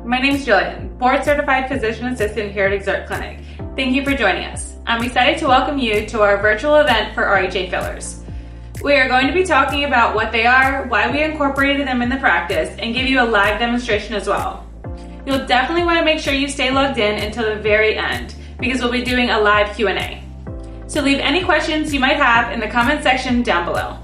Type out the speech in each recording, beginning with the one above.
My name is Jillian, board certified physician assistant here at Exert Clinic. Thank you for joining us. I'm excited to welcome you to our virtual event for RHA fillers. We are going to be talking about what they are, why we incorporated them in the practice, and give you a live demonstration as well. You'll definitely want to make sure you stay logged in until the very end because we'll be doing a live Q&A. So leave any questions you might have in the comment section down below.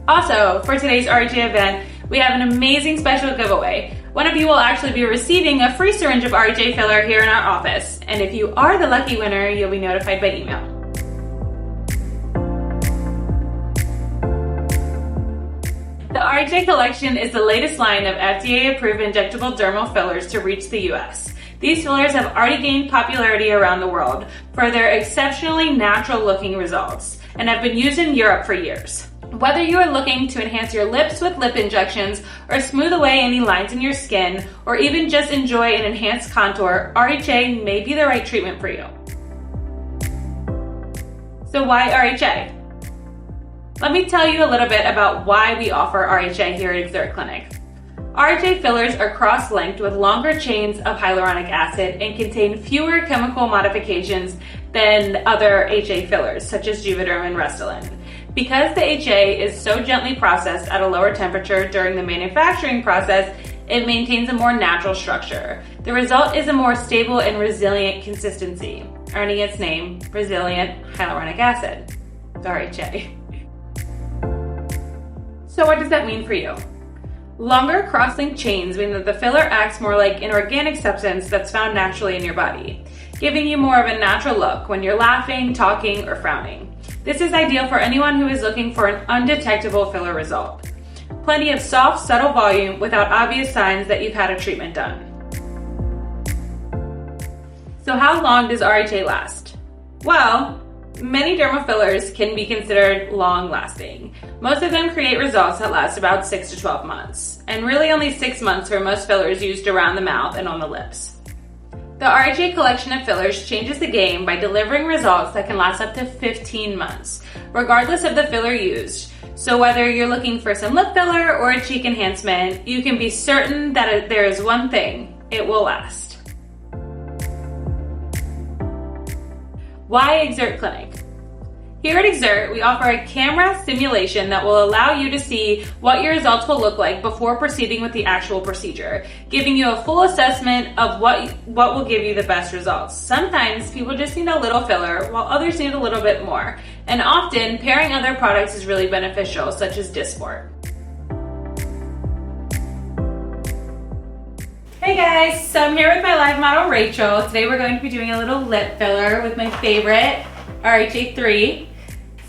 Also, for today's RHA event, we have an amazing special giveaway. One of you will actually be receiving a free syringe of RHA filler here in our office. And if you are the lucky winner, you'll be notified by email. The RHA collection is the latest line of FDA-approved injectable dermal fillers to reach the US. These fillers have already gained popularity around the world for their exceptionally natural-looking results and have been used in Europe for years. Whether you are looking to enhance your lips with lip injections or smooth away any lines in your skin, or even just enjoy an enhanced contour, RHA may be the right treatment for you. So why RHA? Let me tell you a little bit about why we offer RHA here at Exert Clinic. RHA fillers are cross-linked with longer chains of hyaluronic acid and contain fewer chemical modifications than other HA fillers, such as Juvederm and Restylane. Because the HA is so gently processed at a lower temperature during the manufacturing process, it maintains a more natural structure. The result is a more stable and resilient consistency, earning its name, resilient hyaluronic acid, RHA. So what does that mean for you? Longer cross-linked chains mean that the filler acts more like an organic substance that's found naturally in your body, giving you more of a natural look when you're laughing, talking, or frowning. This is ideal for anyone who is looking for an undetectable filler result. Plenty of soft, subtle volume without obvious signs that you've had a treatment done. So how long does RHA last? Well, many dermal fillers can be considered long-lasting. Most of them create results that last about 6 to 12 months, and really only 6 months for most fillers used around the mouth and on the lips. The RHA collection of fillers changes the game by delivering results that can last up to 15 months, regardless of the filler used. So whether you're looking for some lip filler or a cheek enhancement, you can be certain that there is one thing: it will last. Why Exert Clinic? Here at Exert, we offer a camera simulation that will allow you to see what your results will look like before proceeding with the actual procedure, giving you a full assessment of what will give you the best results. Sometimes people just need a little filler, while others need a little bit more. And often, pairing other products is really beneficial, such as Dysport. Hey guys, so I'm here with my live model, Rachel. Today we're going to be doing a little lip filler with my favorite, RHA 3.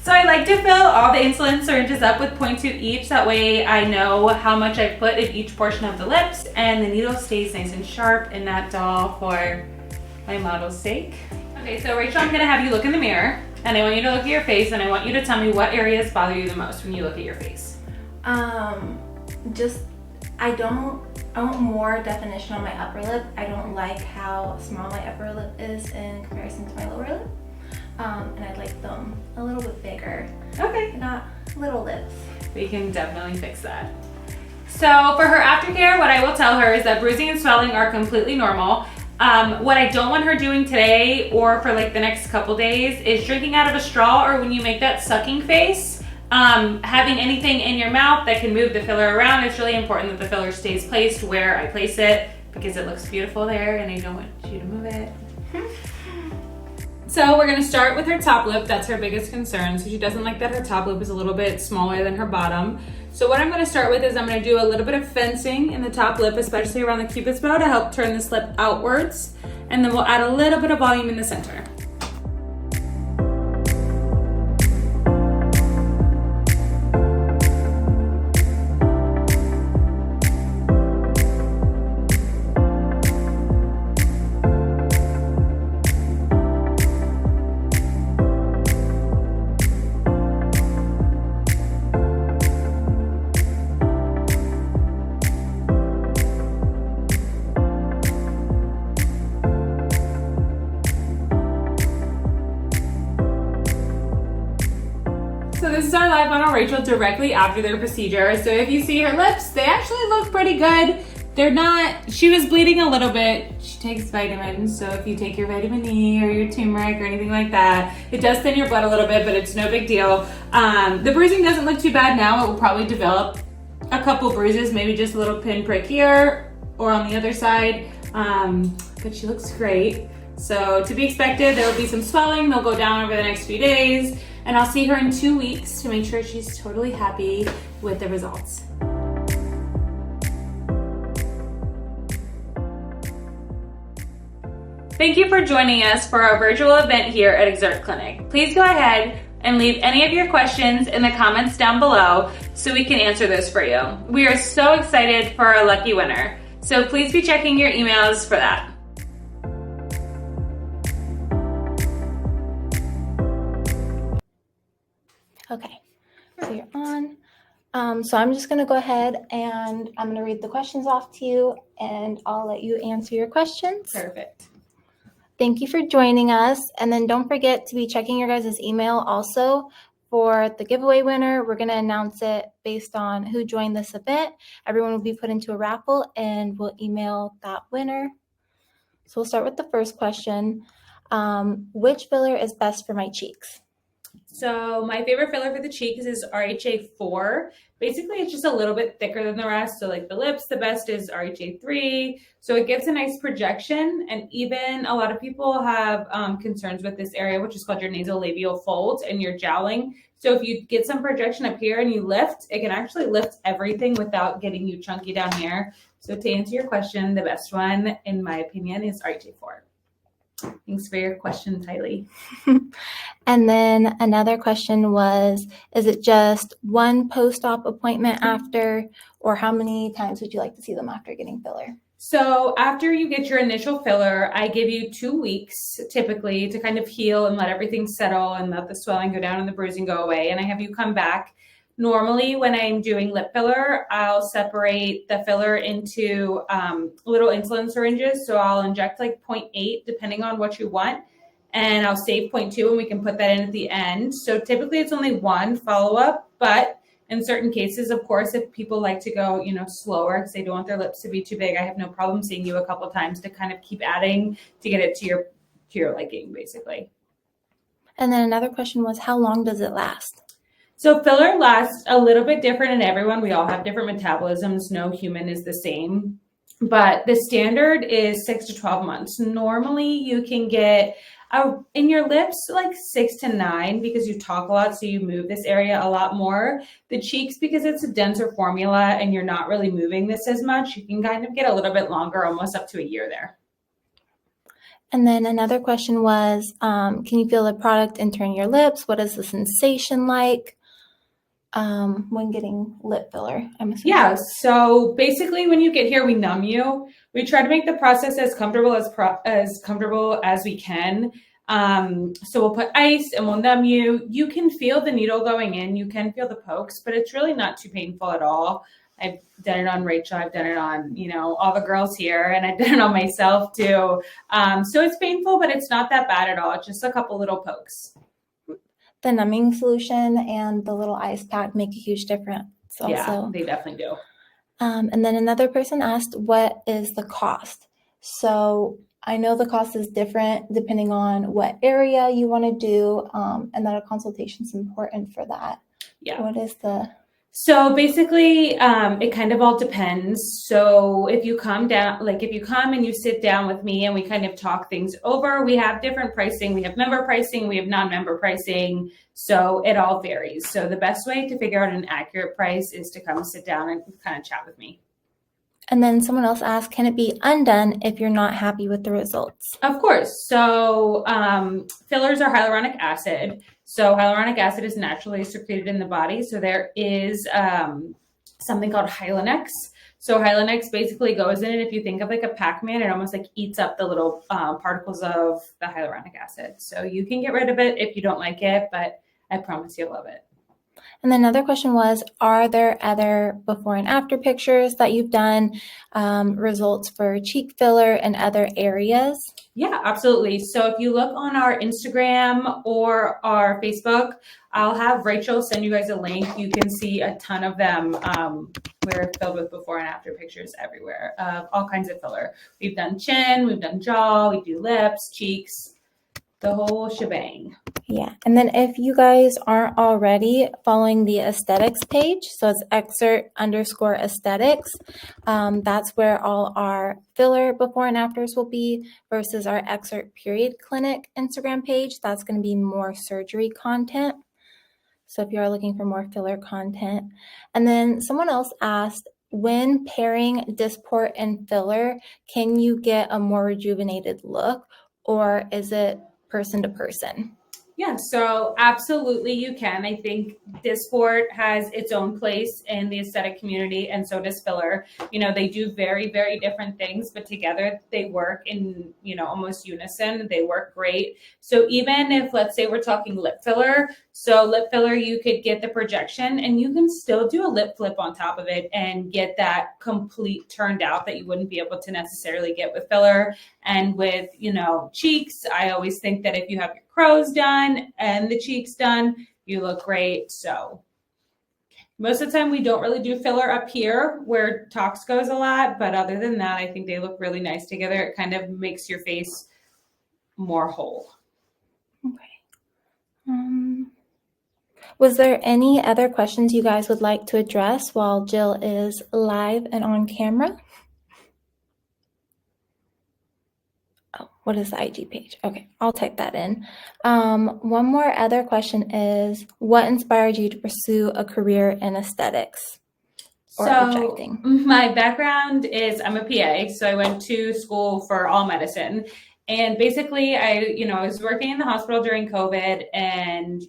So I like to fill all the insulin syringes up with 0.2 each, that way I know how much I've put in each portion of the lips and the needle stays nice and sharp, and that's all for my model's sake. Okay, so Rachel, I'm gonna have you look in the mirror and I want you to look at your face and I want you to tell me what areas bother you the most when you look at your face. I want more definition on my upper lip. I don't like how small my upper lip is in comparison to my lower lip. And I'd like them a little bit bigger. Okay. Not little lips. We can definitely fix that. So for her aftercare, what I will tell her is that bruising and swelling are completely normal. What I don't want her doing today or for like the next couple days is drinking out of a straw, or when you make that sucking face, having anything in your mouth that can move the filler around. It's really important that the filler stays placed where I place it because it looks beautiful there and I don't want you to move it. So we're gonna start with her top lip. That's her biggest concern. So she doesn't like that her top lip is a little bit smaller than her bottom. So what I'm gonna start with is I'm gonna do a little bit of fencing in the top lip, especially around the cupid's bow, to help turn this lip outwards. And then we'll add a little bit of volume in the center. So this is our live model Rachel directly after their procedure. So if you see her lips, they actually look pretty good. they're not, she was bleeding a little bit. She takes vitamins, so if you take your vitamin E or your turmeric or anything like that, it does thin your blood a little bit, but it's no big deal. The bruising doesn't look too bad now. It will probably develop a couple bruises, maybe just a little pin prick here or on the other side, but she looks great. So to be expected, there will be some swelling. They'll go down over the next few days, and I'll see her in 2 weeks to make sure she's totally happy with the results. Thank you for joining us for our virtual event here at Exert Clinic. Please go ahead and leave any of your questions in the comments down below so we can answer those for you. We are so excited for our lucky winner, so please be checking your emails for that. Okay, so you're on. So I'm just gonna go ahead and I'm gonna read the questions off to you and I'll let you answer your questions. Perfect. Thank you for joining us. And then don't forget to be checking your guys' email also for the giveaway winner. We're going to announce it based on who joined this event. Everyone will be put into a raffle and we'll email that winner. So we'll start with the first question. Which filler is best for my cheeks? So my favorite filler for the cheeks is RHA 4. Basically, it's just a little bit thicker than the rest. So like the lips, the best is RHA 3. So it gives a nice projection. And even a lot of people have concerns with this area, which is called your nasolabial folds and your jowling. So if you get some projection up here and you lift, it can actually lift everything without getting you chunky down here. So to answer your question, the best one, in my opinion, is RHA 4. Thanks for your question, Tylee. And then another question was, is it just one post-op appointment after, or how many times would you like to see them after getting filler? So after you get your initial filler, I give you 2 weeks typically to kind of heal and let everything settle and let the swelling go down and the bruising go away. And I have you come back. Normally, when I'm doing lip filler, I'll separate the filler into little insulin syringes. So I'll inject like 0.8, depending on what you want. And I'll save 0.2 and we can put that in at the end. So typically it's only one follow-up, but in certain cases, of course, if people like to go, slower because they don't want their lips to be too big, I have no problem seeing you a couple of times to kind of keep adding to get it to your liking, basically. And then another question was, how long does it last? So filler lasts a little bit different in everyone. We all have different metabolisms. No human is the same. But the standard is 6 to 12 months. Normally you can get in your lips like 6 to 9 because you talk a lot, so you move this area a lot more. The cheeks, because it's a denser formula and you're not really moving this as much, you can kind of get a little bit longer, almost up to a year there. And then another question was, can you feel the product entering your lips? What is the sensation like when getting lip filler? I'm assuming. Yeah, so basically when you get here, we numb you. We try to make the process as comfortable as we can. So we'll put ice and we'll numb you. You can feel the needle going in. You can feel the pokes, but it's really not too painful at all. I've done it on Rachel. I've done it on, all the girls here, and I've done it on myself too. So it's painful, but it's not that bad at all. It's just a couple little pokes. The numbing solution and the little ice pack make a huge difference also. Yeah, they definitely do. And then another person asked, what is the cost? So I know the cost is different depending on what area you want to do, and that a consultation is important for that. Yeah. What is the... So basically, it kind of all depends. So if you come and you sit down with me and we kind of talk things over, we have different pricing. We have member pricing, we have non-member pricing. So it all varies. So the best way to figure out an accurate price is to come sit down and kind of chat with me. And then someone else asked, can it be undone if you're not happy with the results? Of course. So fillers are hyaluronic acid. So hyaluronic acid is naturally secreted in the body. So there is something called Hylenex. So Hylenex basically goes in, and if you think of like a Pac-Man, it almost like eats up the little particles of the hyaluronic acid. So you can get rid of it if you don't like it, but I promise you'll love it. And then another question was, are there other before and after pictures that you've done, results for cheek filler and other areas? Yeah, absolutely. So if you look on our Instagram or our Facebook, I'll have Rachel send you guys a link. You can see a ton of them. We're filled with before and after pictures everywhere of all kinds of filler. We've done chin, we've done jaw, we do lips, cheeks, the whole shebang. Yeah. And then if you guys aren't already following the aesthetics page, so it's excerpt_aesthetics, that's where all our filler before and afters will be, versus our excerpt period clinic Instagram page. That's going to be more surgery content. So if you are looking for more filler content. And then someone else asked, when pairing Dysport and filler, can you get a more rejuvenated look, or is it person to person? Yeah, so absolutely you can. I think Dysport has its own place in the aesthetic community, and so does filler. You know, they do very, very different things, but together they work in, you know, almost unison. They work great. So even if, let's say we're talking lip filler, so lip filler, you could get the projection and you can still do a lip flip on top of it and get that complete turned out that you wouldn't be able to necessarily get with filler. And with, you know, cheeks, I always think that if you have your crows done and the cheeks done, you look great. So most of the time we don't really do filler up here where tox goes a lot. But other than that, I think they look really nice together. It kind of makes your face more whole. Okay. Was there any other questions you guys would like to address while Jill is live and on camera? Oh, what is the IG page? Okay, I'll type that in. One more other question is, what inspired you to pursue a career in aesthetics or projecting? My background is I'm a PA, so I went to school for all medicine. And basically I was working in the hospital during COVID, and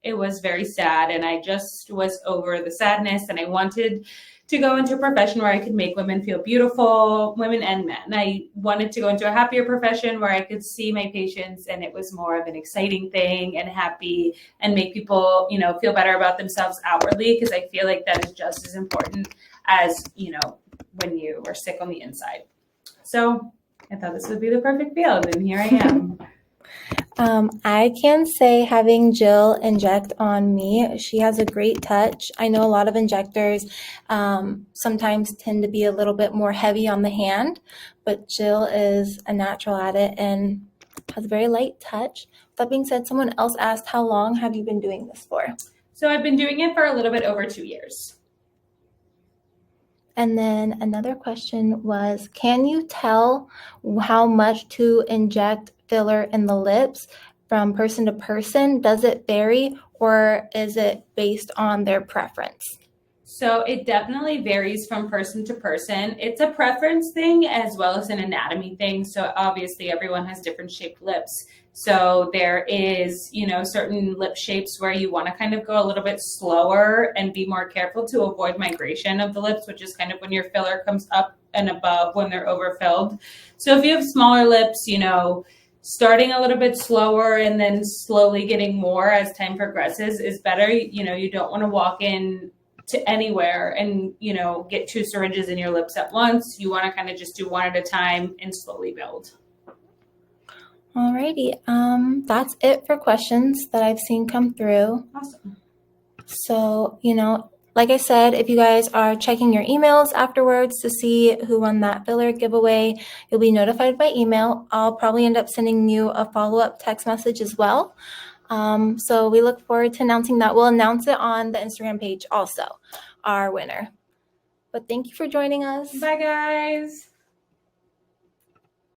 it was very sad, and I just was over the sadness, and I wanted to go into a profession where I could make women feel beautiful, women and men. I wanted to go into a happier profession where I could see my patients and it was more of an exciting thing and happy, and make people, you know, feel better about themselves outwardly, because I feel like that is just as important as, you know, when you are sick on the inside. So I thought this would be the perfect field, and here I am. I can say, having Jill inject on me, she has a great touch. I know a lot of injectors sometimes tend to be a little bit more heavy on the hand, but Jill is a natural at it and has a very light touch. That being said, someone else asked, how long have you been doing this for? So I've been doing it for a little bit over 2 years. And then another question was, can you tell how much to inject filler in the lips from person to person? Does it vary, or is it based on their preference? So it definitely varies from person to person. It's a preference thing as well as an anatomy thing. So obviously everyone has different shaped lips. So there is, you know, certain lip shapes where you want to kind of go a little bit slower and be more careful to avoid migration of the lips, which is kind of when your filler comes up and above when they're overfilled. So if you have smaller lips, you know, starting a little bit slower and then slowly getting more as time progresses is better. You know, you don't want to walk in to anywhere and, you know, get 2 syringes in your lips at once. You want to kind of just do one at a time and slowly build. Alrighty, that's it for questions that I've seen come through. Awesome. So, you know, like I said, if you guys are checking your emails afterwards to see who won that filler giveaway, you'll be notified by email. I'll probably end up sending you a follow-up text message as well. So we look forward to announcing that. We'll announce it on the Instagram page also, our winner. But thank you for joining us. Bye, guys.